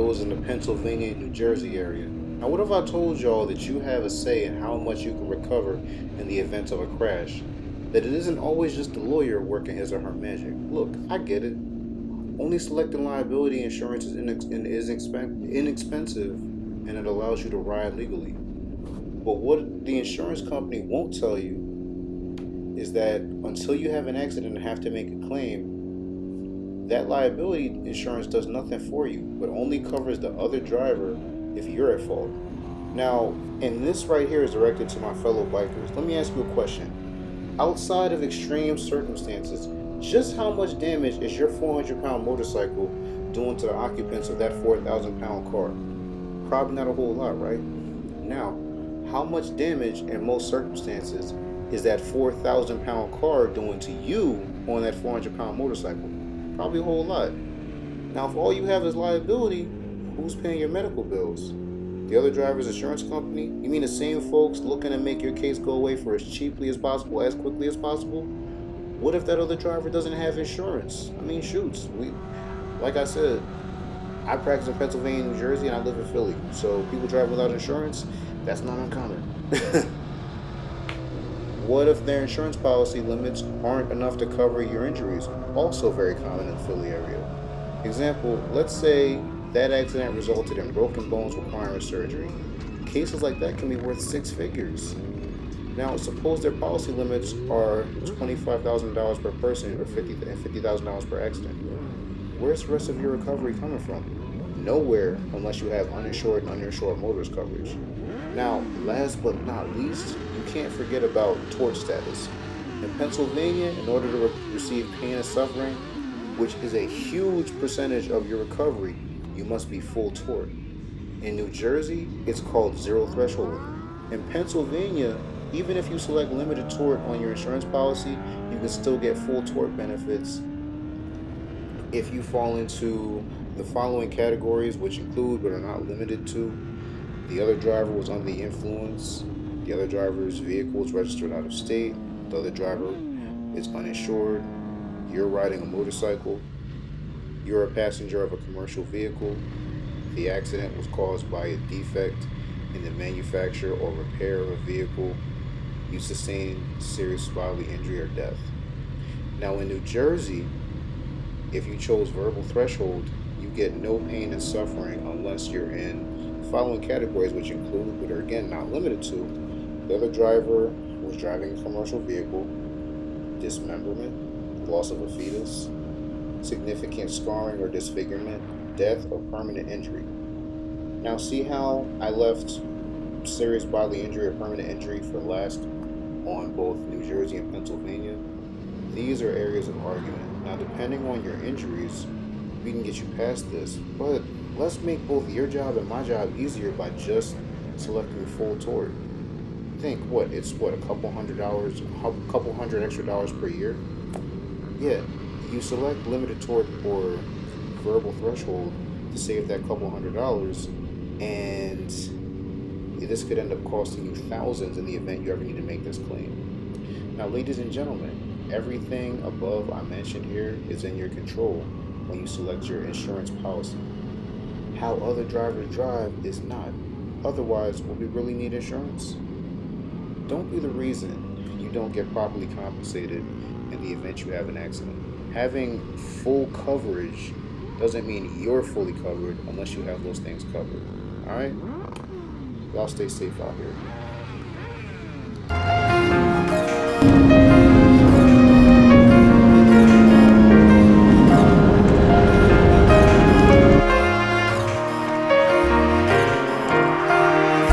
those in the Pennsylvania and New Jersey area. Now, what if I told y'all that you have a say in how much you can recover in the event of a crash? That it isn't always just the lawyer working his or her magic. Look, I get it. Only selecting liability insurance is inexpensive, and it allows you to ride legally. But what the insurance company won't tell you is that until you have an accident and have to make a claim, that liability insurance does nothing for you, but only covers the other driver if you're at fault. Now, and this right here is directed to my fellow bikers. Let me ask you a question. Outside of extreme circumstances, just how much damage is your 400-pound motorcycle doing to the occupants of that 4,000-pound car? Probably not a whole lot, right? Now, how much damage in most circumstances is that 4,000-pound car doing to you on that 400-pound motorcycle? Probably a whole lot. Now, if all you have is liability, who's paying your medical bills? The other driver's insurance company? You mean the same folks looking to make your case go away for as cheaply as possible, as quickly as possible? What if that other driver doesn't have insurance? I mean, shoots. Like I said, I practice in Pennsylvania and New Jersey, and I live in Philly. So people drive without insurance, that's not uncommon. What if their insurance policy limits aren't enough to cover your injuries? Also very common in the Philly area. Example, let's say that accident resulted in broken bones requiring surgery. Cases like that can be worth six figures. Now, suppose their policy limits are $25,000 per person or $50,000 per accident. Where's the rest of your recovery coming from? Nowhere, unless you have uninsured and underinsured motorist coverage. Now, last but not least, you can't forget about tort status. In Pennsylvania, in order to receive pain and suffering, which is a huge percentage of your recovery, you must be full tort. In New Jersey, it's called zero threshold. In Pennsylvania, even if you select limited tort on your insurance policy, you can still get full tort benefits if you fall into the following categories, which include but are not limited to: the other driver was under the influence, the other driver's vehicle is registered out of state, the other driver is uninsured, you're riding a motorcycle, you're a passenger of a commercial vehicle, the accident was caused by a defect in the manufacture or repair of a vehicle, you sustained serious bodily injury or death. Now in New Jersey, if you chose verbal threshold, you get no pain and suffering unless you're in the following categories, which include, but are again not limited to: the other driver was driving a commercial vehicle, dismemberment, loss of a fetus, significant scarring or disfigurement, death or permanent injury. Now see how I left serious bodily injury or permanent injury for last on both New Jersey and Pennsylvania? These are areas of argument. Now, depending on your injuries, we can get you past this, but let's make both your job and my job easier by just selecting full tort. Think, a couple hundred extra dollars per year? Yeah, you select limited tort or verbal threshold to save that couple $100, and this could end up costing you thousands in the event you ever need to make this claim. Now, ladies and gentlemen, everything above I mentioned here is in your control when you select your insurance policy. How other drivers drive is not. Otherwise, will we really need insurance? Don't be the reason you don't get properly compensated in the event you have an accident. Having full coverage doesn't mean you're fully covered unless you have those things covered. Alright? Y'all stay safe out here.